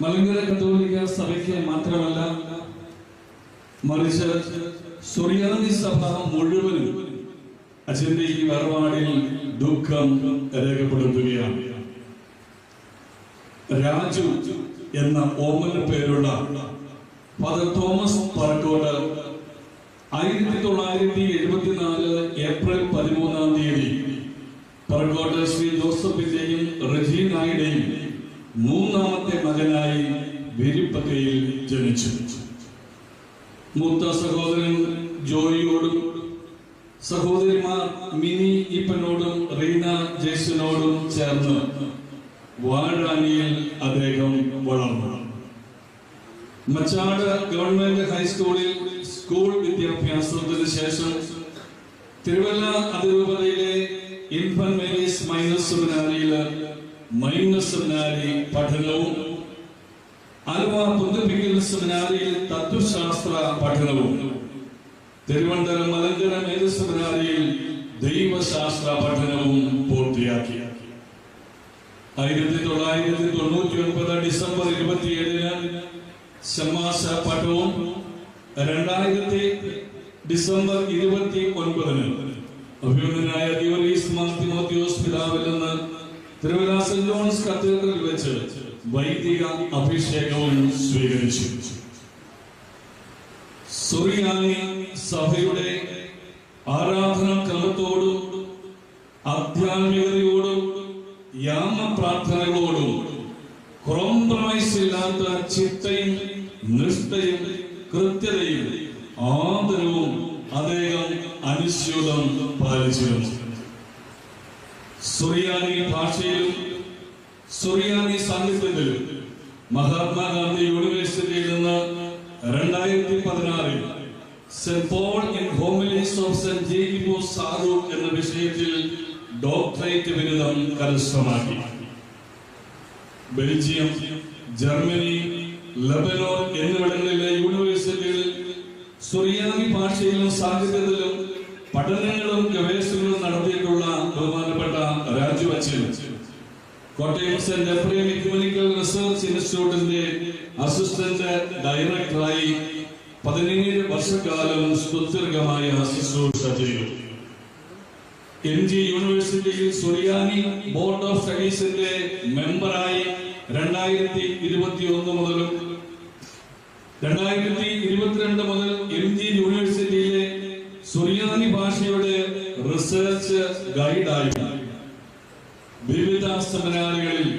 മലങ്കര കത്തോലിക്ക സഭയ്ക്ക് മാത്രമല്ല, മറിച്ച് സുറിയാനി സഭ മുഴുവനും അച്ഛന്റെ ഈ വേർപാടിൽ ദുഃഖം രേഖപ്പെടുത്തുകയാണ്. രാജു എന്ന ഓമന പേരുള്ള ഫാദർ തോമസ് പറക്കോട് 1974 ഏപ്രിൽ 13 പറക്കോട്ട് ശ്രീ ജോസഫിന്റെയും റജീനായുടെയും മൂന്നാമത്തെ മകനായി വിരിപ്പക്കയിൽ ജനിച്ചു. മൂത്ത സഹോദരൻ ജോയിയോടും സഹോദരിമാർ മിനി ഈപ്പനോടും റീന ജേസനോടും ചേർന്ന് വാഴാനിയിൽ അദ്ദേഹം വളർന്നു. മച്ചാട് ഗവൺമെന്റ് ഹൈസ്കൂളിൽ സ്കൂൾ വിദ്യാഭ്യാസത്തിന് ശേഷം തിരുവല്ല അതിരൂപതയിലെ ഇൻഫന്റ് മേരീസ് മൈനർ സെമിനാരിയില് മൈനർ സെമിനാരി പഠനവും ആലുവ പൊന്തിപ്പിക്കൽ സെമിനാരിയിൽ തത്വശാസ്ത്ര പഠനവും തിരുവനന്തപുരം മലങ്കര മേജർ സെമിനാരിയിൽ ദൈവശാസ്ത്ര പഠനവും പൂർത്തിയാക്കി. 1999 ഡിസംബർ 27 ശമാശ പട്ടവും 2000 ഡിസംബർ 29 അഭിമന്യനായ ദിയോറീസ് മാർ തിമോത്തിയോസ് പിതാവിൽ നിന്ന് തിരുവല്ല സെന്റ് ജോൺസ് കത്തീഡ്രലിൽ വെച്ച് വൈദിക അഭിഷേകവും സ്വീകരിച്ചു. സുറിയാനി സഭയുടെ ആരാധനാ ക്രമത്തോടും ആധ്യാത്മികതയോടും യാമപ്രാർത്ഥനകളോടും കോംപ്രമൈസ് ഇല്ലാത്ത ചിട്ടയും നിഷ്ഠയും കൃത്യതയും ആദരവും അദ്ദേഹം അനുസ്യൂതം പാലിച്ചിരുന്നു. സുറിയാനി ഭാഷയിലും സുറിയാനി സാഹിത്യത്തിലും മഹാത്മാഗാന്ധി യൂണിവേഴ്സിറ്റിയിൽ നിന്ന് 2016 saint Paul in homilies of saint ജേക്കബോസ് സാറു എന്ന വിഷയത്തിൽ ഡോക്ടറേറ്റ് ബിരുദം കരസ്ഥമാക്കി. ബെൽജിയം, ജർമ്മനി, ലബനോൻ എന്നിവിടങ്ങളിലെ യൂണിവേഴ്സിറ്റികളിൽ സുറിയാനി ഭാഷയിലും സാഹിത്യത്തിലും പഠനങ്ങളും ഗവേഷണങ്ങളും നടത്തിയിട്ടുള്ള ബഹുമാനപ്പെട്ട രാജു അച്ഛൻ കോട്ടയം സെന്റ് എഫ്രേം ഇക്യുമെനിക്കൽ റിസർച്ച് ഇൻസ്റ്റിറ്റ്യൂട്ടിന്റെ അസിസ്റ്റന്റ് ഡയറക്ടറായി 17 വർഷക്കാലം സുദീർഘമായ ശുശ്രൂഷ ചെയ്തു. MG യൂണിവേഴ്സിറ്റിയിൽ സുറിയാനി ബോർഡ് ഓഫ് സ്റ്റഡീസിന്റെ മെമ്പറായി 2021 മുതലും 2022 മുതൽ MG യൂണിവേഴ്സിറ്റിയിലെ സുറിയാനി ഭാഷയുടെ റിസർച്ച് ഗൈഡായി വിവിധ സെമിനാരികളിൽ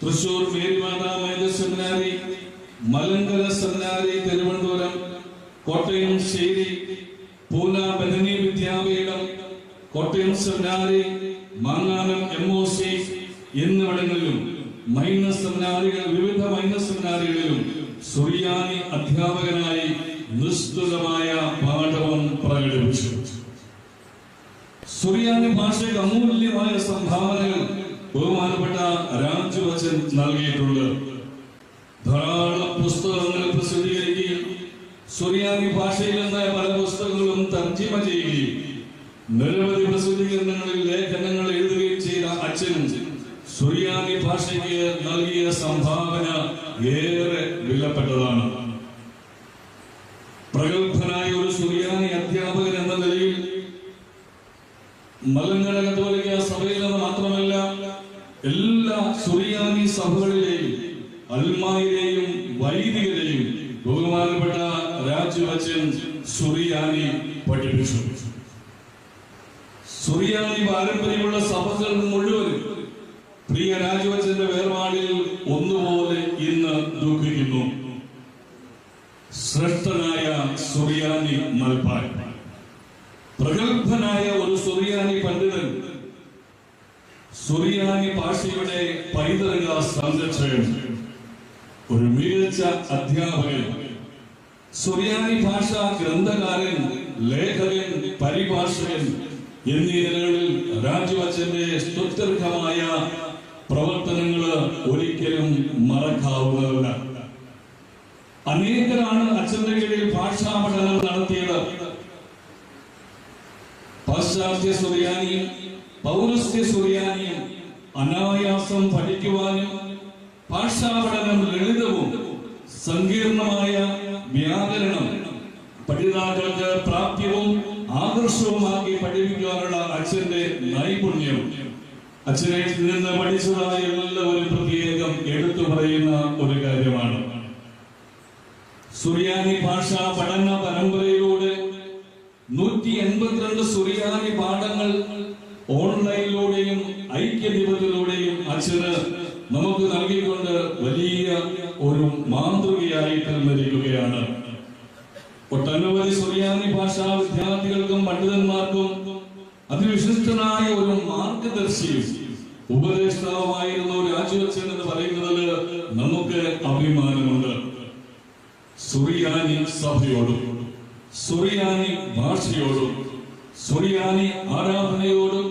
തൃശൂർ മേരിമാതാ മേജർ സെമിനാരി, മലങ്കര സെമിനാരി തിരുവനന്തപുരം, കോട്ടയം ശേരി, പൂന ബദനി വിദ്യാപീഠം, കോട്ടയം സെമിനാരി, മാങ്ങാനം MOC എന്നിവിടങ്ങളിലും മൈനർ സെമിനാരികൾ വിവിധ മൈനർ സെമിനാരികളിലും സുറിയാനി അധ്യാപകനായി നിസ്തുലമായ പാഠവും പ്രകടിപ്പിച്ചു. സുറിയാനി ഭാഷയ്ക്ക് അമൂല്യമായ സംഭാവനകൾ ബഹുമാനപ്പെട്ട രാജു അച്ഛൻ നൽകിയിട്ടുണ്ട്. ധാരാളം പുസ്തകങ്ങൾ പ്രസിദ്ധീകരിക്കുകയും സുറിയാനി ഭാഷയിൽ നിന്ന് പല പുസ്തകങ്ങളും തർജ്ജിമ ചെയ്യുകയും നിരവധി പ്രസിദ്ധീകരണങ്ങളിൽ ലേഖനങ്ങൾ എഴുതുകയും ചെയ്ത അച്ഛൻ സുറിയാനി ഭാഷയ്ക്ക് നൽകിയ സംഭാവന ഏറെ വിലപ്പെട്ടതാണ്. പ്രഗത്ഭനായ ഒരു സുറിയാനി അധ്യാപകൻ എന്ന നിലയിൽ മലങ്കര കത്തോലിക്ക സഭയിൽ നിന്ന് മാത്രമല്ല, എല്ലാ സുറിയാനി സഭകളിലെയും അൽമായിലെയും വൈദികരെയും ബഹുമാനപ്പെട്ട രാജു അച്ഛൻ സുറിയാനി പഠിപ്പിച്ചു. സുറിയാനി പാരമ്പര്യമുള്ള സഭകൾ മുഴുവൻ പ്രിയ രാജു അച്ഛന്റെ വേർപാടിൽ ഒന്നുപോലെ ഇന്ന് ദുഃഖിക്കുന്നു. ശ്രേഷ്ഠനായ സുറിയാനി മൽപ്പാൻ, പ്രഗത്ഭനായ ഒരു സുറിയാനി പണ്ഡിതൻ, സുറിയാനി ഭാഷയുടെ പൈതൃക സംരക്ഷകൻ, ഒരു മികച്ച അധ്യാപകൻ, സുറിയാനി ഭാഷ ഗ്രന്ഥകാരൻ, ലേഖകൻ, പരിഭാഷകൻ എന്നീ നിലകളിൽ രാജു അച്ഛന്റെ സ്തുത്യർഹമായ പ്രവർത്തനങ്ങൾ ഒരിക്കലും മറക്കാവുന്നതല്ല. അനേകരാണ് അച്ഛന്റെ കീഴിൽ ഭാഷാ പഠനം നടത്തിയത്. പാശ്ചാത്യ സുറിയാനിയും പൗരസ്ത്യ സുറിയാനിയും അനായാസം പഠിക്കുവാനും ഭാഷാ പഠനം ലളിതവും സങ്കീർണമായ വ്യാകരണം പഠിതാക്കൾക്ക് പ്രാപ്യവും ആകർഷവുമാക്കി പഠിപ്പിക്കാനുള്ള അച്ഛന്റെ നൈപുണ്യം അച്ഛനെ നിന്ന് പഠിച്ചതായ എല്ലാവരും പ്രത്യേകം എടുത്തു പറയുന്ന ഒരു കാര്യമാണ്. സുറിയാനി ഭാഷാ പഠന പരമ്പരയിലൂടെ 182 സുറിയാനി പാഠങ്ങൾ ഓൺലൈനിലൂടെയും ഐക്യദീപത്തിലൂടെയും അച്ഛന് നമുക്ക് നൽകിക്കൊണ്ട് വലിയ ഒരു മാതൃകയായി തീർന്നിരിക്കുകയാണ്. ഒട്ടനവധി സുറിയാനി ഭാഷാ വിദ്യാർത്ഥികൾക്കും പണ്ഡിതന്മാർക്കും അതിവിശിഷ്ടനായ ഒരു മാർഗദർശിയും ഉപദേഷ്ടാവുമായിരുന്നു രാജുവച്ചൻ എന്ന് പറയുന്നതിൽ നമുക്ക് അഭിമാനമുണ്ട്. സുറിയാനി സഭയോടും സുറിയാനി ഭാഷയോടും സുറിയാനി ആരാധനയോടും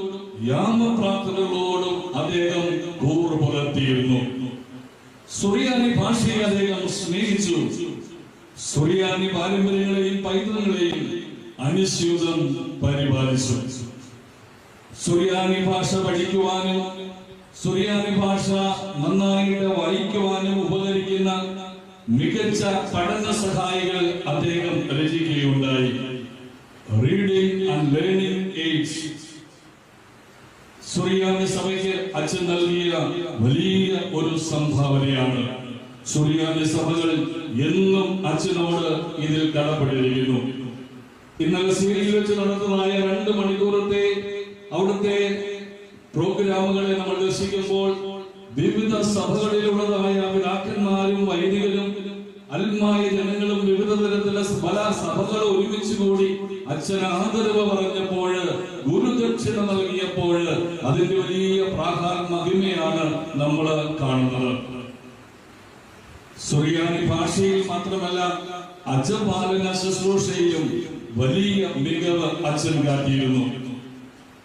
യാമപ്രാർത്ഥനകളോടും അദ്ദേഹം കൂറ് പുലർത്തിയിരുന്നു. സുറിയാനി ഭാഷയെ അദ്ദേഹം സ്നേഹിച്ചു. സുറിയാനി പാരമ്പര്യങ്ങളെയും പൈതൃകങ്ങളെയും അനുസ്യൂതം പരിപാലിച്ചു. സുറിയാനി ഭാഷ പഠിക്കുവാനും സുറിയാനി ഭാഷ നന്നായിട്ട് വായിക്കുവാനും ഉപകരിക്കുന്ന മികച്ച പഠന സഹായികൾ അദ്ദേഹം രചിക്കുകയുണ്ടായി. റീഡിംഗ് ആൻഡ് ലേണിംഗ് എയ്ഡ്സ് സുറിയാനി സഭയ്ക്ക് അച്ഛൻ നൽകിയ വലിയ ഒരു സംഭാവനയാണ്. സുറിയാനി സഭകൾ എന്നും അച്ഛനോട് ഇതിൽ കടപ്പെട്ടിരിക്കുന്നു. ഇന്നലെ സീരിയൽ വെച്ച് നടത്തുന്നതായ 2 മണിക്കൂറത്തെ അവിടുത്തെ പ്രോഗ്രാമുകളെ നമ്മൾ ദർശിക്കുമ്പോൾ വിവിധ സഭകളിലുള്ളതായ പിതാക്കന്മാരും വൈദികരും അൽമായ ജനങ്ങളും വിവിധ തരത്തിലുള്ള പല സഭകൾ ഒരുമിച്ച് കൂടി അച്ഛൻ ആദരവ് പറഞ്ഞപ്പോൾ, ഗുരുദക്ഷിണ നൽകിയപ്പോൾ അതിന്റെ വലിയ മഹിമയാണ് നമ്മൾ കാണുന്നത്. സുറിയാനി ഭാഷയിൽ മാത്രമല്ല അജപാലന ശുശ്രൂഷയിലും വലിയ മികവ് അച്ഛൻ കാട്ടിയിരുന്നു.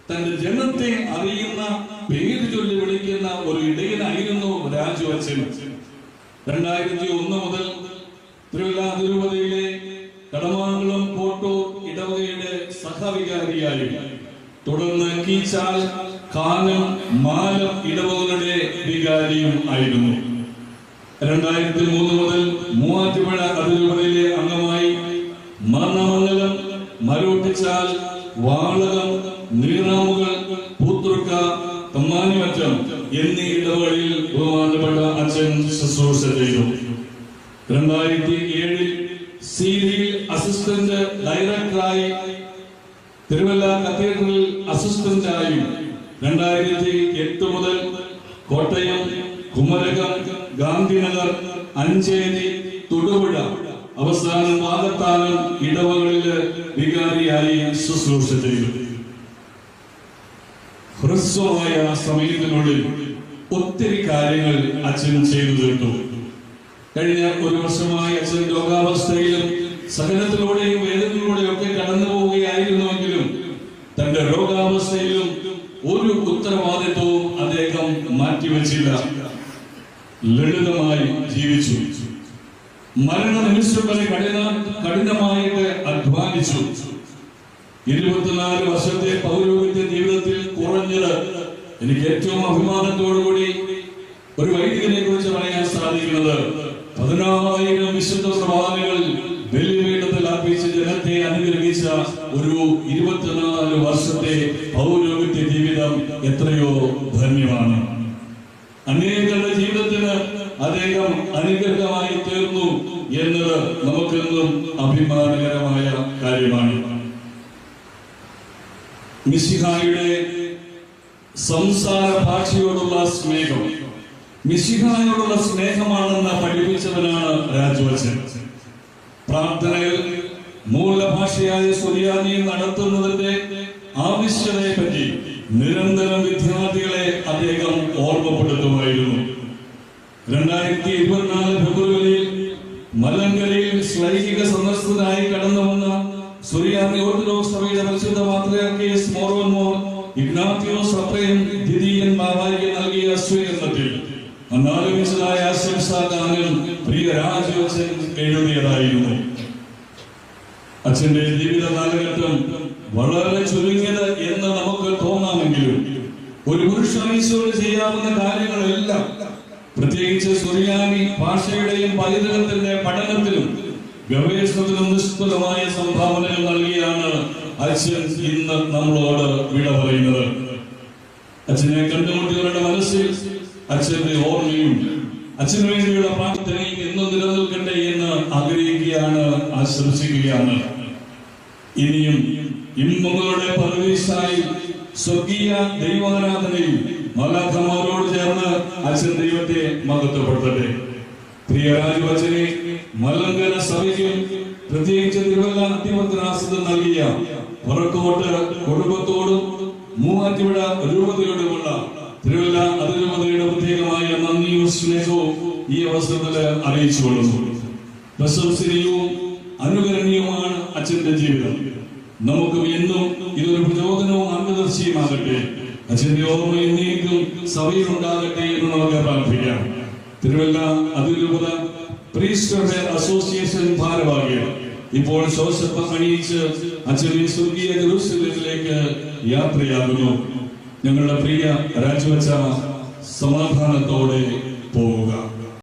തന്റെ ജനത്തെ അറിയുന്ന പേര് ചൊല്ലി വിളിക്കുന്ന ഒരു ഇടയനായിരുന്നു രാജു അച്ഛൻ. 2001 മുതൽ തിരുവല്ല അതിരൂപതയിലെ കടമാംകുളം കോട്ടൂർ ഇടവകയുടെ സഹവികാരിയായും തുടർന്ന് കീച്ചാൽ, കാനം, മാലം ഇടവകകളുടെ വികാരിയും ആയിരുന്നു. 2003 മുതൽ മൂവാറ്റുപുഴ അതിരൂപതയിലെ അംഗമായി മരണമംഗലം, മരോട്ടിച്ചാൽ, വാളകം, നീറാമുകൾ, പൂത്തുർക്ക, തമ്മാനിമറ്റം എന്നീ ഇടവകളിൽ ബഹുമാനപ്പെട്ട അച്ഛൻ ശുശ്രൂഷ ചെയ്തു. 2007 സീരിയൽ അസിസ്റ്റന്റ് ഡയറക്ടറായി തിരുവല്ല കത്തീഡ്രലിൽ അസിസ്റ്റന്റായും 2008 മുതൽ കോട്ടയം, കുമരകം, ഗാന്ധിനഗർ, അഞ്ചേരി, തൊടുപുഴ, അവസാനം വാകത്താനം ഇടവകളില് വികാരിയായി ശുശ്രൂഷ ചെയ്തു. ഹ്രസ്വമായ സമയത്തിനുള്ളിൽ ഒത്തിരി കാര്യങ്ങൾ അച്ഛൻ ചെയ്തു തീർത്തു. കഴിഞ്ഞ 1 വർഷമായി അച്ഛൻ രോഗാവസ്ഥയിലും സഹനത്തിലൂടെയും വേദനയിലൂടെയും ഒക്കെ കടന്നു പോവുകയായിരുന്നുവെങ്കിലും തന്റെ രോഗാവസ്ഥയിലും ഒരു ഉത്തരവാദിത്വവും അദ്ദേഹം മാറ്റിവെച്ചില്ല. ലളിതമായി ജീവിച്ചു. മരണനിമിഷം വരെ കഠിനമായിട്ട് അധ്വാനിച്ചു. 24 വർഷത്തെ പൗരോഹിത്യ ജീവിതത്തിൽ കുറഞ്ഞത് എനിക്ക് ഏറ്റവും അഭിമാനത്തോടുകൂടി ഒരു വൈദികനെ കുറിച്ച് പറയാൻ സാധിക്കുന്നത് 10,000 വിശുദ്ധ പ്രവാചകങ്ങൾ ബലിപീഠത്തിൽ അർപ്പിച്ച് ജനത്തെ അനുഗ്രഹിച്ച ഒരു 24 വർഷത്തെ പൗരോഹിത്യ ജീവിതം എത്രയോ ധന്യമാണ്. അനേകരുടെ ജീവിതത്തിന് അദ്ദേഹം അനുഗ്രഹമായി തീർന്നു എന്നത് നമുക്കെന്നും അഭിമാനകരമായ കാര്യമാണ്. മിശിഹായുടെ സംസാര ഭാഷയോടുള്ള സ്നേഹം മിശിഹായോടുള്ള സ്നേഹമാണെന്ന് പഠിപ്പിച്ചവനാണ് രാജുവച്ചൻ. പ്രാർത്ഥനയിൽ മൂലഭാഷയായ സുറിയാനി നടത്തുന്നതിന്റെ ആവശ്യകതയെ പറ്റി നിരന്തരം വിദ്യാർത്ഥികളെ അദ്ദേഹം ഓർമ്മപ്പെടുത്തുമായിരുന്നു. 2024 ഫെബ്രുവരിയിൽ മലങ്കരയിൽ ശ്ലൈഹിക സന്ദർശനത്തിനായി കടന്നു വന്ന സുറിയാനി ഓർത്തഡോക്സ് സഭയുടെ പരിശുദ്ധ പാത്രിയാർക്കീസ് മോറോൻമോർ ഇഗ്നാത്തിയോസ് അപ്രയം ദ്വിതീയൻ ബാവായിക്ക് നൽകിയ സ്വീകരണത്തിൽ അന്നാലപിച്ചതായ ആശംസാഗാനം പ്രിയ രാജുവച്ചൻ എഴുതിയതായിരുന്നു. അച്ഛന്റെ ജീവിത കാലഘട്ടം വളരെ ചുരുങ്ങിയത് എന്ന് നമുക്ക് തോന്നാമെങ്കിലും ഒരു പുരുഷനീശ്വരോട് ചെയ്യാവുന്ന കാര്യങ്ങളെല്ലാം പ്രത്യേകിച്ച് സുറിയാനി ഭാഷയുടെയും പൈതൃകത്തിന്റെ പഠനത്തിലും ഗവേഷണത്തിലും നിഷ്ഫലമായ സംഭാവനകൾ നൽകിയാണ് അച്ഛൻ ഇന്ന് നമ്മളോട് വിട പറയുന്നത്. അച്ഛനെ കണ്ടുമുട്ടിയവരുടെ മനസ്സിൽ അച്ഛന്റെ ഓർമ്മയും അച്ഛന് വേണ്ടിയുള്ള പ്രാർത്ഥനയും എന്നും നിലനിൽക്കട്ടെ എന്ന് ആഗ്രഹിക്കുകയാണ്, ആശംസിക്കുകയാണ്. ഇനിയും ഇമ്പങ്ങളുടെ പരദേശായി സ്വർഗീയ ദൈവാരാധനയിൽ മാലാഖമാരോട് ചേർന്ന് അച്ഛൻ ദൈവത്തെ മഹത്വപ്പെടുത്തട്ടെ. പ്രിയ രാജുവച്ചനെ മലങ്കര സഭയ്ക്കും പ്രത്യേകിച്ച് തിരുവല്ല അതിപത്രാസനം നൽകിയ പുറക്കോട്ട് കുടുംബത്തോടും മൂവാറ്റുപുഴ രൂപതയോടുമുള്ള തിരുവല്ല അതിരൂപതയുടെ പ്രത്യേകമായ നന്ദിയും സ്നേഹവും ഈ അവസരത്തിൽ അറിയിച്ചുകൊള്ളുന്നു. പ്രശംസനീയവും അനുകരണീയവുമാണ് അച്ഛന്റെ ജീവിതം. നമുക്ക് എന്നും ഇതൊരു പ്രചോദനവും മാർഗദർശിയുമാകട്ടെ. അച്ഛന്റെ ഓർമ്മ എന്നേക്കും സഭയിൽ ഉണ്ടാകട്ടെ എന്ന് നമുക്ക് പ്രാർത്ഥിക്കാം. തിരുവല്ല അതിരൂപത പ്രീസ്റ്റ്ഹുഡ് അസോസിയേഷൻ ഭാരവാഹികൾ ഇപ്പോൾ ശോശപ്പം അണിയിച്ച് അച്ഛനെ സ്വർഗീയ ജെറുസലേമിലേക്ക് യാത്രയാകുന്നു. ഞങ്ങളുടെ പ്രിയ രാജുവച്ച സമാധാനത്തോടെ പോവുക.